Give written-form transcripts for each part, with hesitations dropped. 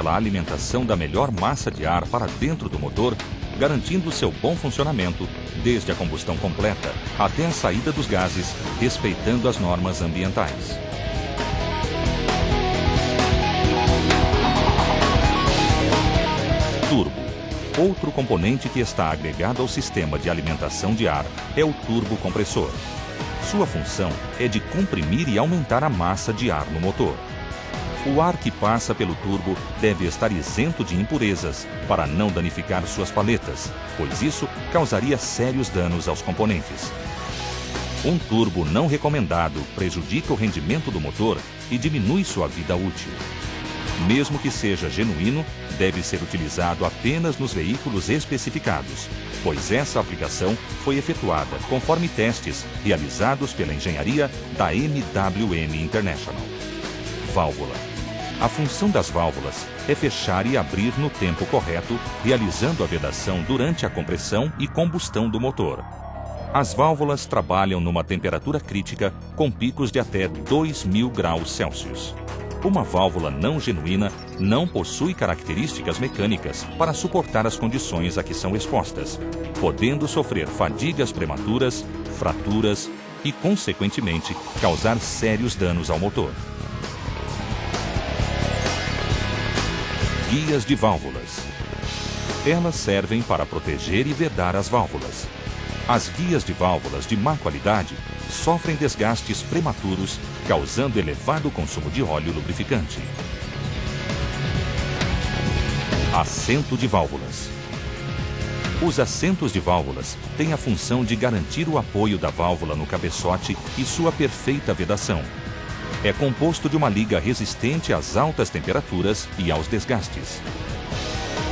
pela alimentação da melhor massa de ar para dentro do motor, garantindo seu bom funcionamento, desde a combustão completa até a saída dos gases, respeitando as normas ambientais. Turbo. Outro componente que está agregado ao sistema de alimentação de ar é o turbocompressor. Sua função é de comprimir e aumentar a massa de ar no motor. O ar que passa pelo turbo deve estar isento de impurezas para não danificar suas paletas, pois isso causaria sérios danos aos componentes. Um turbo não recomendado prejudica o rendimento do motor e diminui sua vida útil. Mesmo que seja genuíno, deve ser utilizado apenas nos veículos especificados, pois essa aplicação foi efetuada conforme testes realizados pela engenharia da MWM International. Válvula. A função das válvulas é fechar e abrir no tempo correto, realizando a vedação durante a compressão e combustão do motor. As válvulas trabalham numa temperatura crítica com picos de até 2000 graus Celsius. Uma válvula não genuína não possui características mecânicas para suportar as condições a que são expostas, podendo sofrer fadigas prematuras, fraturas e, consequentemente, causar sérios danos ao motor. Guias de válvulas. Elas servem para proteger e vedar as válvulas. As guias de válvulas de má qualidade sofrem desgastes prematuros, causando elevado consumo de óleo lubrificante. Assento de válvulas. Os assentos de válvulas têm a função de garantir o apoio da válvula no cabeçote e sua perfeita vedação. É composto de uma liga resistente às altas temperaturas e aos desgastes.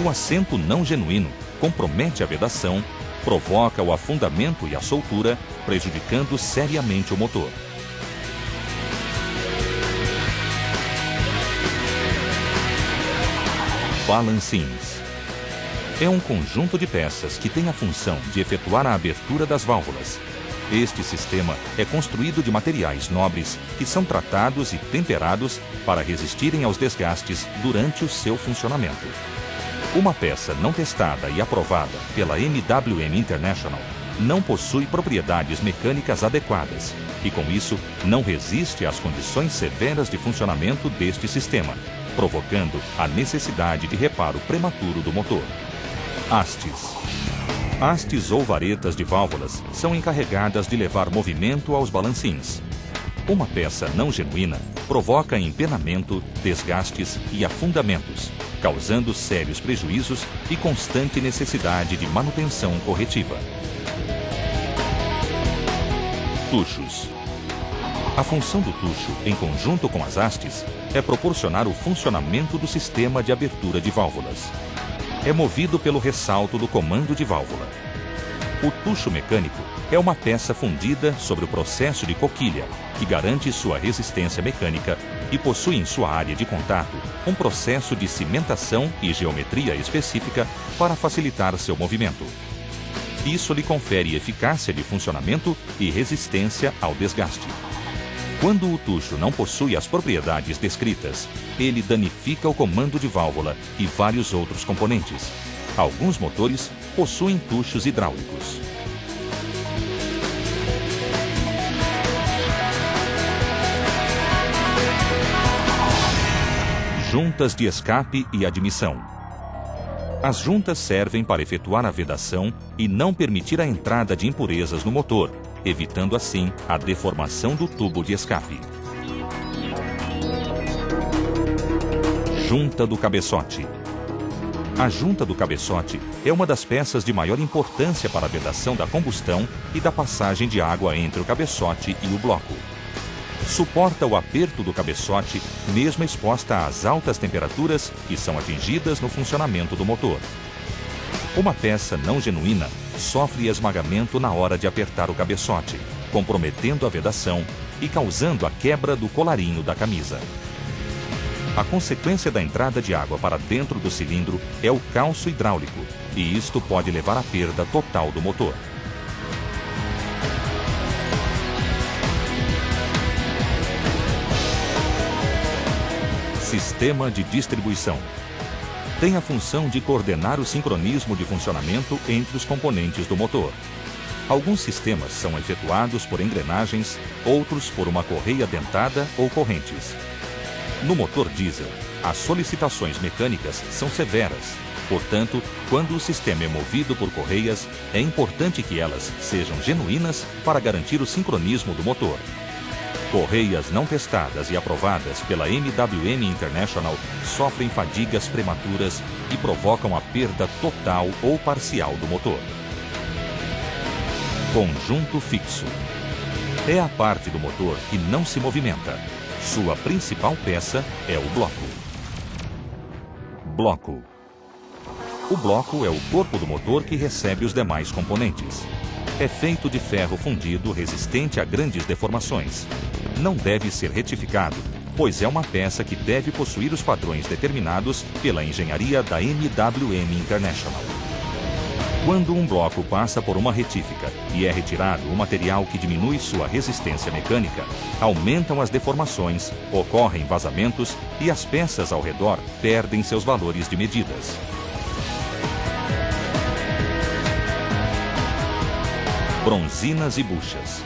O assento não genuíno compromete a vedação, provoca o afundamento e a soltura, prejudicando seriamente o motor. Balancins. É um conjunto de peças que tem a função de efetuar a abertura das válvulas. Este sistema é construído de materiais nobres que são tratados e temperados para resistirem aos desgastes durante o seu funcionamento. Uma peça não testada e aprovada pela MWM International não possui propriedades mecânicas adequadas e, com isso, não resiste às condições severas de funcionamento deste sistema, provocando a necessidade de reparo prematuro do motor. Hastes. Hastes ou varetas de válvulas são encarregadas de levar movimento aos balancins. Uma peça não genuína provoca empenamento, desgastes e afundamentos, causando sérios prejuízos e constante necessidade de manutenção corretiva. Tuchos. A função do tucho, em conjunto com as hastes, é proporcionar o funcionamento do sistema de abertura de válvulas. É movido pelo ressalto do comando de válvula. O tucho mecânico é uma peça fundida sobre o processo de coquilha, que garante sua resistência mecânica e possui em sua área de contato um processo de cimentação e geometria específica para facilitar seu movimento. Isso lhe confere eficácia de funcionamento e resistência ao desgaste. Quando o tucho não possui as propriedades descritas, ele danifica o comando de válvula e vários outros componentes. Alguns motores possuem tuchos hidráulicos. Juntas de escape e admissão. As juntas servem para efetuar a vedação e não permitir a entrada de impurezas no motor, evitando assim a deformação do tubo de escape. Junta do cabeçote. A junta do cabeçote é uma das peças de maior importância para a vedação da combustão e da passagem de água entre o cabeçote e o bloco. Suporta o aperto do cabeçote, mesmo exposta às altas temperaturas que são atingidas no funcionamento do motor. Uma peça não genuína sofre esmagamento na hora de apertar o cabeçote, comprometendo a vedação e causando a quebra do colarinho da camisa. A consequência da entrada de água para dentro do cilindro é o calço hidráulico, e isto pode levar à perda total do motor. Sistema de distribuição. Tem a função de coordenar o sincronismo de funcionamento entre os componentes do motor. Alguns sistemas são efetuados por engrenagens, outros por uma correia dentada ou correntes. No motor diesel, as solicitações mecânicas são severas. Portanto, quando o sistema é movido por correias, é importante que elas sejam genuínas para garantir o sincronismo do motor. Correias não testadas e aprovadas pela MWM International sofrem fadigas prematuras e provocam a perda total ou parcial do motor. Conjunto fixo. É a parte do motor que não se movimenta. Sua principal peça é o bloco. Bloco. O bloco é o corpo do motor que recebe os demais componentes. É feito de ferro fundido resistente a grandes deformações. Não deve ser retificado, pois é uma peça que deve possuir os padrões determinados pela engenharia da MWM International. Quando um bloco passa por uma retífica e é retirado o material que diminui sua resistência mecânica, aumentam as deformações, ocorrem vazamentos e as peças ao redor perdem seus valores de medidas. Bronzinas e buchas.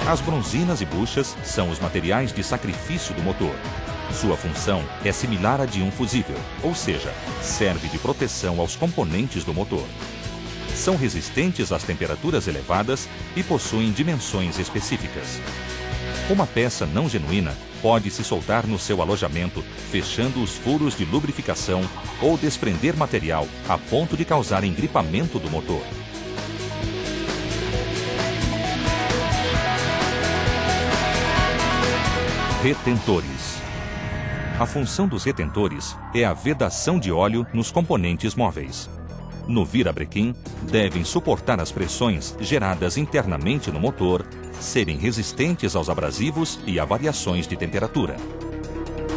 As bronzinas e buchas são os materiais de sacrifício do motor. Sua função é similar à de um fusível, ou seja, serve de proteção aos componentes do motor. São resistentes às temperaturas elevadas e possuem dimensões específicas. Uma peça não genuína pode se soltar no seu alojamento, fechando os furos de lubrificação ou desprender material a ponto de causar engripamento do motor. Retentores. A função dos retentores é a vedação de óleo nos componentes móveis. No virabrequim, devem suportar as pressões geradas internamente no motor, serem resistentes aos abrasivos e a variações de temperatura.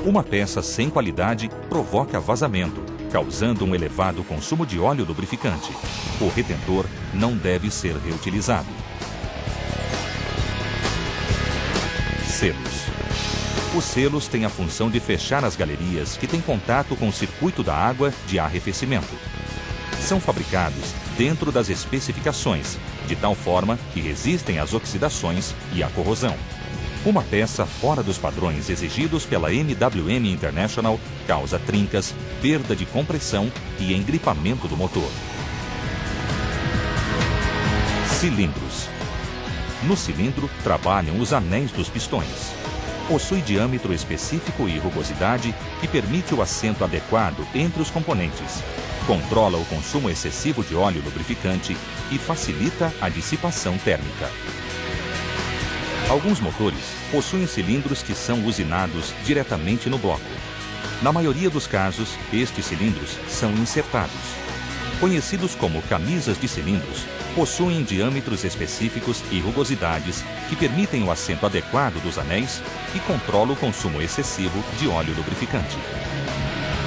Uma peça sem qualidade provoca vazamento, causando um elevado consumo de óleo lubrificante. O retentor não deve ser reutilizado. Selos. Os selos têm a função de fechar as galerias que têm contato com o circuito da água de arrefecimento. São fabricados dentro das especificações, de tal forma que resistem às oxidações e à corrosão. Uma peça fora dos padrões exigidos pela MWM International causa trincas, perda de compressão e engripamento do motor. Cilindros. No cilindro trabalham os anéis dos pistões. Possui diâmetro específico e rugosidade que permite o assento adequado entre os componentes. Controla o consumo excessivo de óleo lubrificante e facilita a dissipação térmica. Alguns motores possuem cilindros que são usinados diretamente no bloco. Na maioria dos casos, estes cilindros são insertados. Conhecidos como camisas de cilindros, possuem diâmetros específicos e rugosidades que permitem o assento adequado dos anéis e controla o consumo excessivo de óleo lubrificante.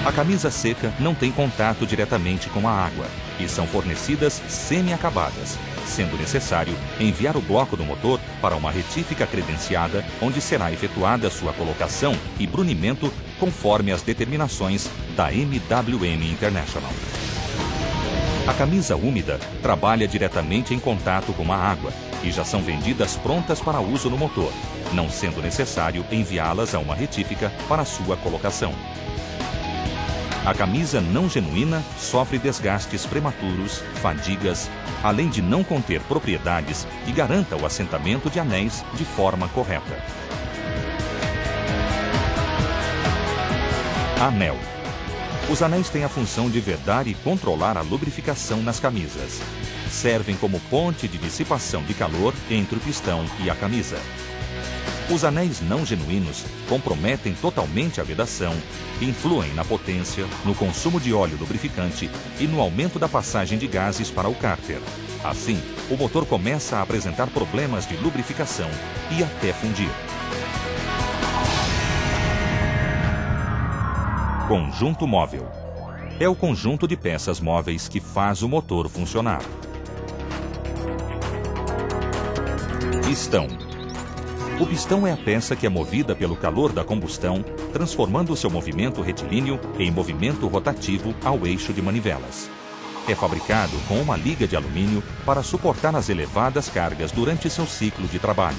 A camisa seca não tem contato diretamente com a água e são fornecidas semi-acabadas, sendo necessário enviar o bloco do motor para uma retífica credenciada, onde será efetuada sua colocação e brunimento conforme as determinações da MWM International. A camisa úmida trabalha diretamente em contato com a água e já são vendidas prontas para uso no motor, não sendo necessário enviá-las a uma retífica para sua colocação. A camisa não genuína sofre desgastes prematuros, fadigas, além de não conter propriedades que garantam o assentamento de anéis de forma correta. Anel. Os anéis têm a função de vedar e controlar a lubrificação nas camisas. Servem como ponte de dissipação de calor entre o pistão e a camisa. Os anéis não genuínos comprometem totalmente a vedação, influem na potência, no consumo de óleo lubrificante e no aumento da passagem de gases para o cárter. Assim, o motor começa a apresentar problemas de lubrificação e até fundir. Conjunto móvel. É o conjunto de peças móveis que faz o motor funcionar. Pistão. O pistão é a peça que é movida pelo calor da combustão, transformando seu movimento retilíneo em movimento rotativo ao eixo de manivelas. É fabricado com uma liga de alumínio para suportar as elevadas cargas durante seu ciclo de trabalho.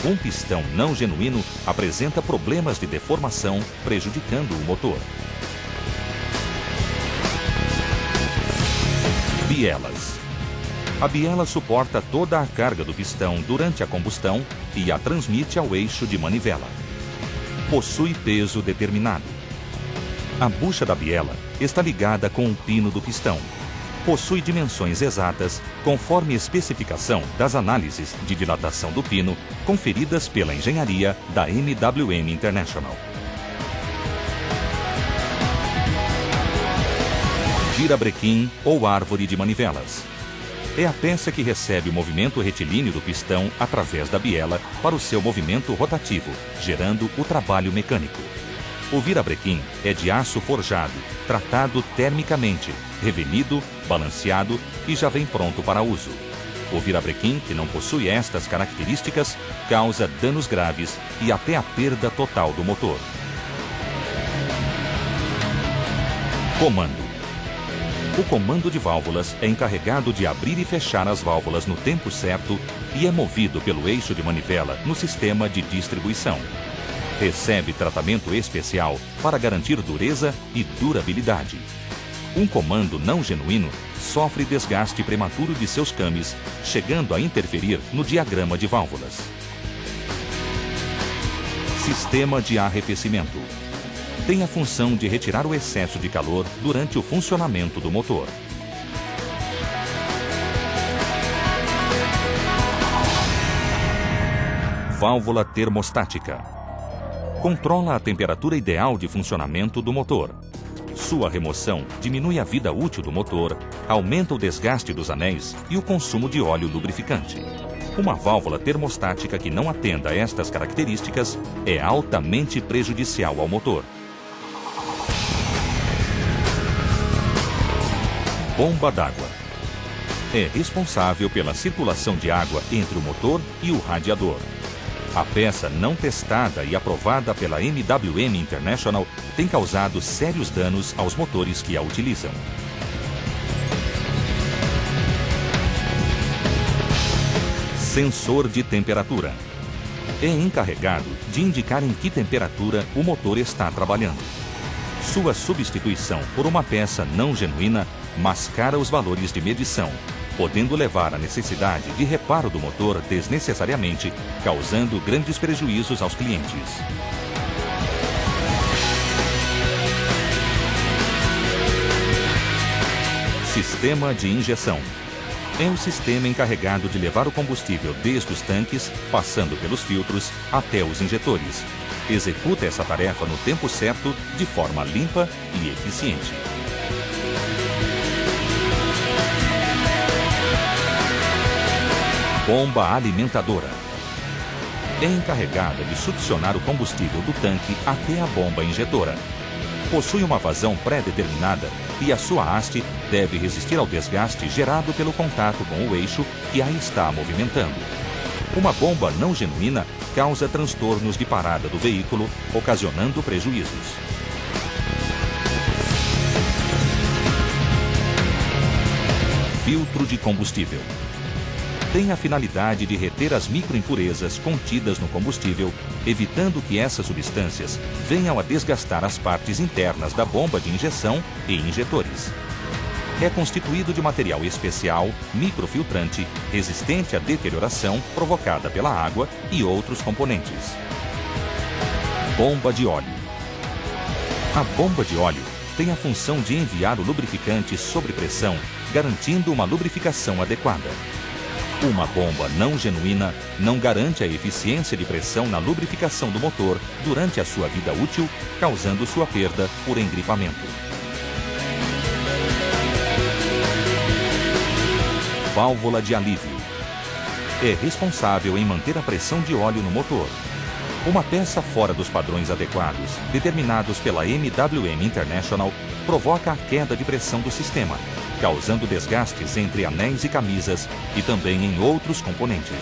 Um pistão não genuíno apresenta problemas de deformação, prejudicando o motor. Bielas. A biela suporta toda a carga do pistão durante a combustão e a transmite ao eixo de manivela. Possui peso determinado. A bucha da biela está ligada com o pino do pistão. Possui dimensões exatas, conforme especificação das análises de dilatação do pino conferidas pela engenharia da MWM International. Virabrequim ou árvore de manivelas. É a peça que recebe o movimento retilíneo do pistão através da biela para o seu movimento rotativo, gerando o trabalho mecânico. O virabrequim é de aço forjado, tratado termicamente, revelido, balanceado e já vem pronto para uso. O virabrequim, que não possui estas características, causa danos graves e até a perda total do motor. Comando. O comando de válvulas é encarregado de abrir e fechar as válvulas no tempo certo e é movido pelo eixo de manivela no sistema de distribuição. Recebe tratamento especial para garantir dureza e durabilidade. Um comando não genuíno sofre desgaste prematuro de seus cames, chegando a interferir no diagrama de válvulas. Sistema de arrefecimento. Tem a função de retirar o excesso de calor durante o funcionamento do motor. Válvula termostática. Controla a temperatura ideal de funcionamento do motor. Sua remoção diminui a vida útil do motor, aumenta o desgaste dos anéis e o consumo de óleo lubrificante. Uma válvula termostática que não atenda a estas características é altamente prejudicial ao motor. Bomba d'água. É responsável pela circulação de água entre o motor e o radiador. A peça não testada e aprovada pela MWM International tem causado sérios danos aos motores que a utilizam. Sensor de temperatura. É encarregado de indicar em que temperatura o motor está trabalhando. Sua substituição por uma peça não genuína mascara os valores de medição, podendo levar à necessidade de reparo do motor desnecessariamente, causando grandes prejuízos aos clientes. Sistema de injeção. É o sistema encarregado de levar o combustível desde os tanques, passando pelos filtros, até os injetores. Executa essa tarefa no tempo certo, de forma limpa e eficiente. Bomba alimentadora. É encarregada de succionar o combustível do tanque até a bomba injetora. Possui uma vazão pré-determinada e a sua haste deve resistir ao desgaste gerado pelo contato com o eixo que a está movimentando. Uma bomba não genuína causa transtornos de parada do veículo, ocasionando prejuízos. Filtro de combustível. Tem a finalidade de reter as microimpurezas contidas no combustível, evitando que essas substâncias venham a desgastar as partes internas da bomba de injeção e injetores. É constituído de material especial, microfiltrante, resistente à deterioração provocada pela água e outros componentes. Bomba de óleo. A bomba de óleo tem a função de enviar o lubrificante sob pressão, garantindo uma lubrificação adequada. Uma bomba não genuína não garante a eficiência de pressão na lubrificação do motor durante a sua vida útil, causando sua perda por engripamento. Válvula de alívio. É responsável em manter a pressão de óleo no motor. Uma peça fora dos padrões adequados, determinados pela MWM International, provoca a queda de pressão do sistema, causando desgastes entre anéis e camisas e também em outros componentes.